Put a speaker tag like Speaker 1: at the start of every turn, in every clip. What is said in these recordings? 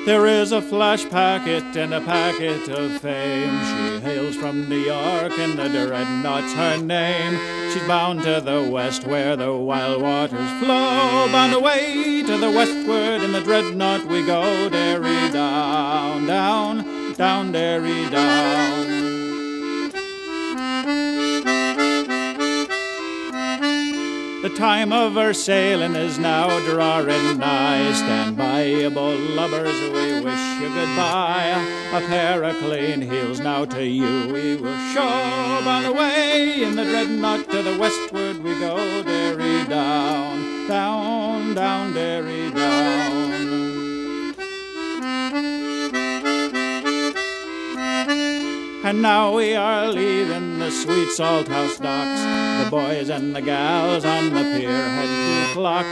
Speaker 1: There is a flash packet and a packet of fame. She hails from New York and the Dreadnought's her name. She's bound to the west where the wild waters flow. Bound away to the westward in the Dreadnought we go. Derry down, down, down, Derry down. The time of her sailing is now drawing nigh. Stand by, ye bold lubbers, we wish you goodbye. A pair of clean heels now to you we will show. Bound away in the Dreadnought to the westward we go. Derry down, down, down, Derry down. And now we are leaving the sweet salt house docks. The boys and the gals on the pier head to clock.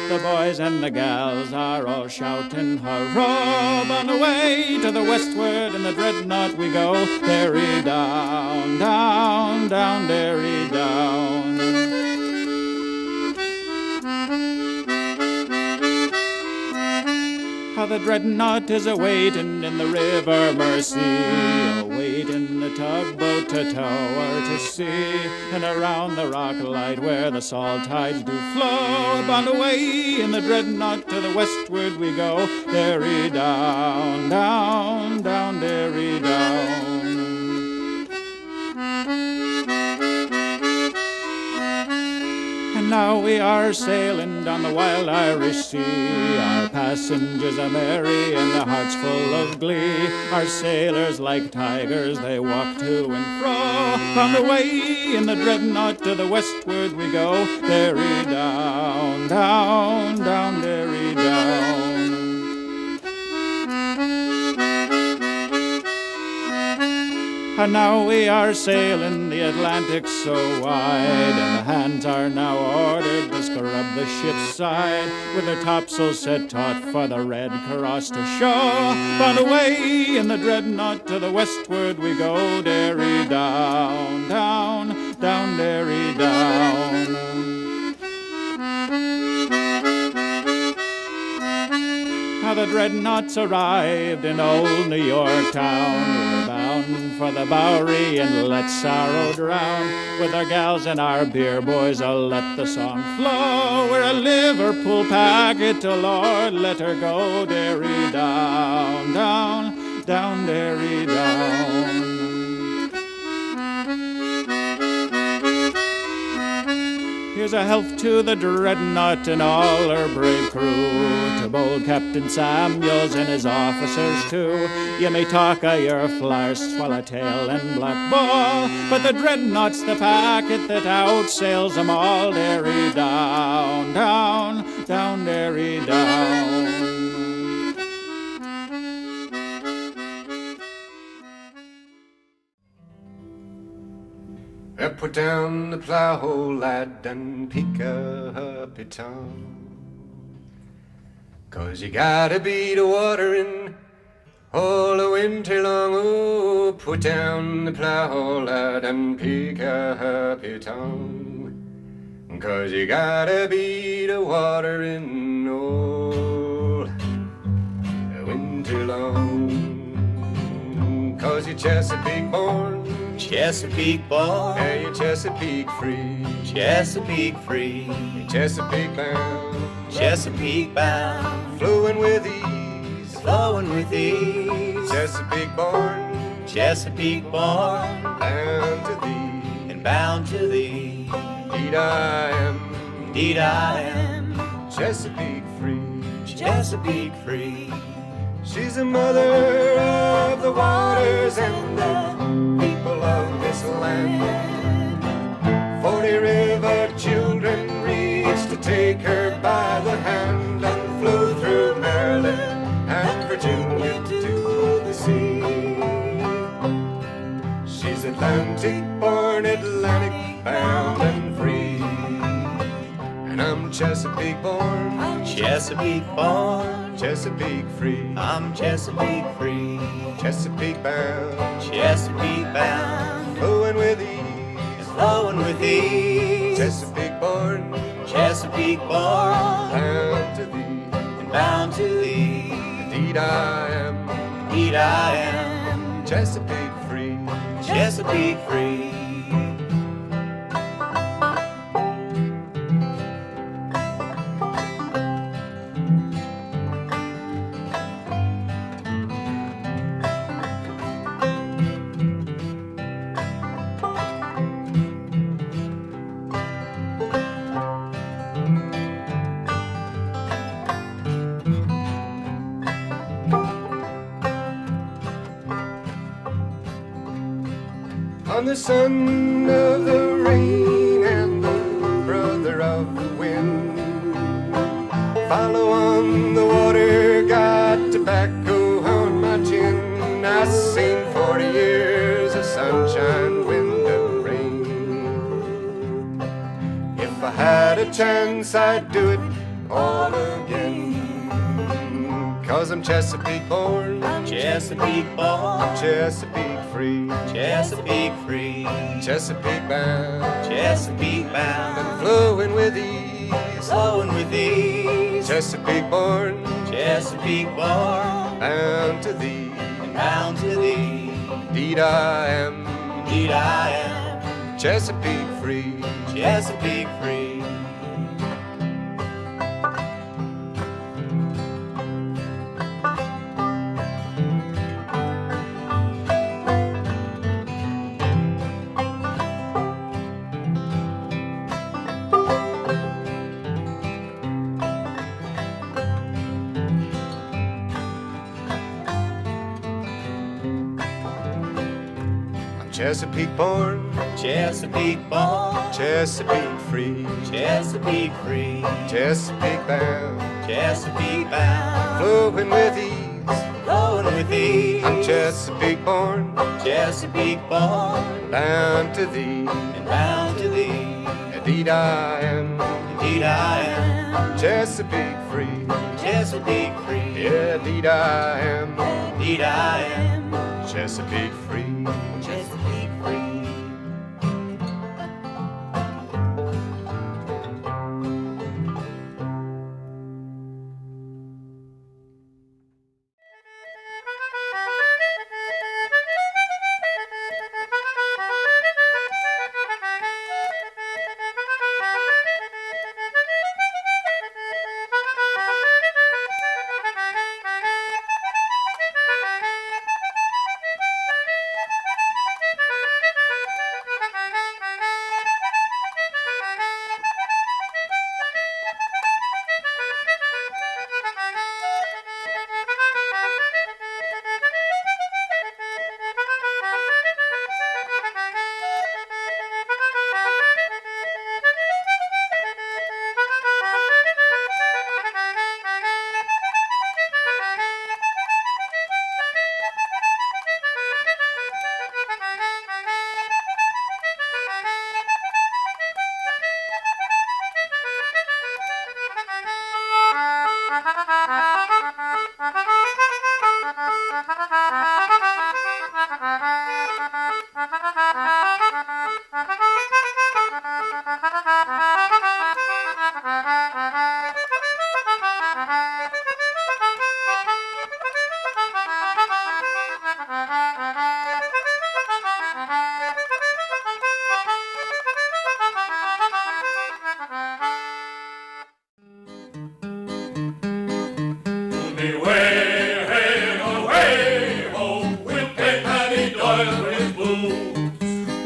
Speaker 1: The boys and the gals are all shouting hurrah. On the way to the westward in the Dreadnought we go. Derry down, down, down, Derry down. How the Dreadnought is a-waiting in the river Mersey, a-waiting the tugboat to tow her to sea, and around the rock light where the salt tides do flow. Bound away in the Dreadnought to the westward we go. Derry down, down, down, Derry down. And now we are sailing down the wild Irish Sea. Our passengers are merry and their hearts full of glee. Our sailors like tigers, they walk to and fro. On the way in the Dreadnought to the westward we go. Derry down, down, down, Derry down. And now we are sailing the Atlantic so wide, and the hands are now ordered to scrub the ship's side, with their topsails set taut for the Red Cross to show. Bound away in the Dreadnought to the westward we go. Derry down, down, down, Derry down. How the Dreadnought's arrived in old New York town. We're bound for the Bowery and let sorrow drown. With our gals and our beer boys, I'll let the song flow. We're a Liverpool packet, oh Lord, let her go. Derry down, down, down, Derry down. Here's a health to the Dreadnought and all her brave crew, to bold Captain Samuels and his officers too. You may talk of your flyers, swallowtail and black ball, but the Dreadnought's the packet that outsails them all. Derry down, down, down, Derry down.
Speaker 2: Put down the plough, lad, and pick up your tongue, 'cause you gotta be the watering all the winter long. Oh, put down the plough, lad, and pick up your tongue, 'cause you gotta be the watering all the winter long. 'Cause you're Chesapeake born,
Speaker 3: Chesapeake born,
Speaker 2: yeah, you're Chesapeake free,
Speaker 3: Chesapeake free,
Speaker 2: you're Chesapeake bound,
Speaker 3: Chesapeake bound,
Speaker 2: flowing with ease,
Speaker 3: flowing with ease.
Speaker 2: Chesapeake born,
Speaker 3: Chesapeake born,
Speaker 2: bound to thee,
Speaker 3: and bound to thee.
Speaker 2: Indeed I am,
Speaker 3: Indeed I am,
Speaker 2: Chesapeake free.
Speaker 3: Chesapeake free.
Speaker 2: She's the mother of the waters and the people of this land. 40 river children reach to take her by the hand and flow through Maryland and Virginia to the sea. She's Atlantic born, Atlantic bound and free. And I'm Chesapeake born,
Speaker 3: Chesapeake born,
Speaker 2: Chesapeake free.
Speaker 3: I'm Chesapeake free,
Speaker 2: Chesapeake bound,
Speaker 3: Chesapeake bound,
Speaker 2: flowing with ease,
Speaker 3: flowing with ease.
Speaker 2: Chesapeake born,
Speaker 3: Chesapeake born,
Speaker 2: bound to thee,
Speaker 3: and bound to thee.
Speaker 2: indeed I
Speaker 3: Indeed I am.
Speaker 2: Chesapeake free.
Speaker 3: Chesapeake free.
Speaker 2: I'm the son of the rain and the brother of the wind. Follow on the water, got tobacco on my chin. I've seen 40 years of sunshine, wind and rain. If I had a chance, I'd do it all again. 'Cause I'm Chesapeake born,
Speaker 3: Chesapeake born.
Speaker 2: Chesapeake free,
Speaker 3: Chesapeake free.
Speaker 2: Chesapeake bound,
Speaker 3: Chesapeake bound.
Speaker 2: flowing with ease.
Speaker 3: Flowing with ease.
Speaker 2: Chesapeake born,
Speaker 3: Chesapeake born.
Speaker 2: bound to thee.
Speaker 3: And bound to thee.
Speaker 2: Indeed I am,
Speaker 3: Indeed I am.
Speaker 2: Chesapeake free.
Speaker 3: Chesapeake free.
Speaker 2: Chesapeake born,
Speaker 3: Chesapeake born.
Speaker 2: Chesapeake free,
Speaker 3: Chesapeake free.
Speaker 2: Chesapeake bound,
Speaker 3: Chesapeake bound.
Speaker 2: flowing with ease.
Speaker 3: Flowing with ease.
Speaker 2: I'm Chesapeake born,
Speaker 3: Chesapeake born.
Speaker 2: bound to thee.
Speaker 3: And bound to thee.
Speaker 2: Indeed I am,
Speaker 3: Indeed I am.
Speaker 2: Chesapeake free.
Speaker 3: Chesapeake free.
Speaker 2: Yeah, indeed I am,
Speaker 3: Indeed I am.
Speaker 2: Chesapeake free.
Speaker 3: Chesapeake free.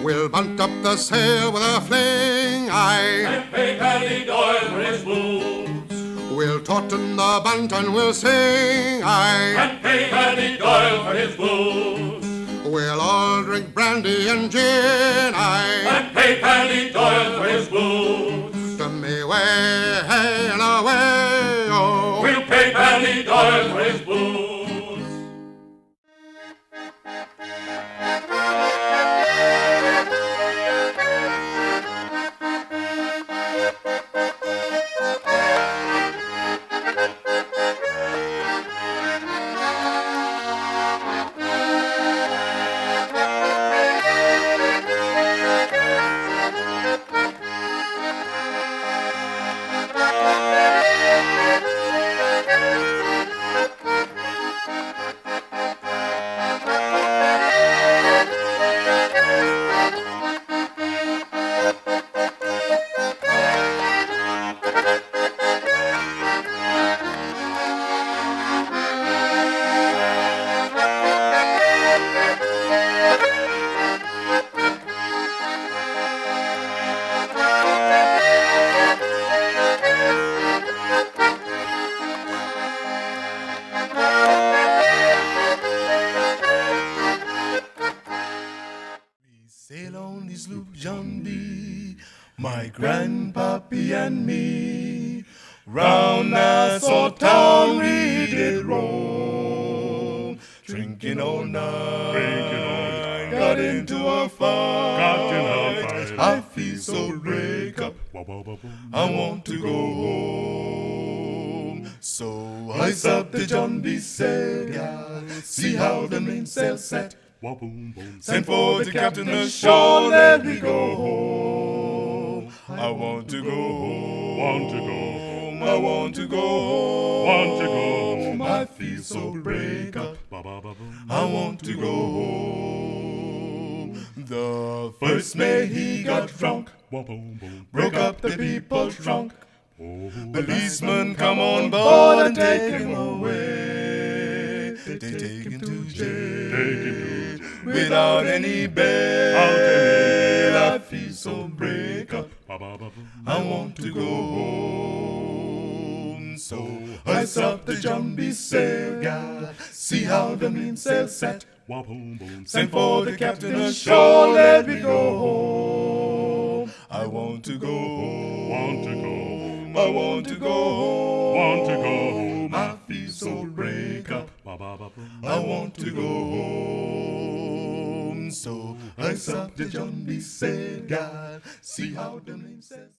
Speaker 4: We'll bunt up the sail with a fling, aye,
Speaker 5: and pay Paddy Doyle for his boots.
Speaker 4: we'll tauten the bunt and we'll sing, aye,
Speaker 5: And pay Paddy Doyle for his boots.
Speaker 4: we'll all drink brandy and gin, aye,
Speaker 5: And pay Paddy Doyle for his boots.
Speaker 4: to me way and away, oh.
Speaker 5: We'll pay Paddy Doyle for his boots.
Speaker 6: Grandpappy and me, round Nassau town we did roam, drinking all night, got into a fight, I feel so break up, I want to go home. So ice up the John B. sail, gal, see how the mainsail set. Send for the captain ashore, let me go home. I want to go home. I want to go home. I feel so break up. I want to go home. The first mate he got drunk, broke up the people's trunk. Policemen come on board and take him away. They take him to jail without any bail. I feel so break up. I want to go home. So ice up the John B. sail, gal, see how the mainsail set. Send for the captain ashore, let me go home. I want to go home. I want to go home. I feel so break up. I want to go home. So ice up the John B. sail, gal, see how the mainsail.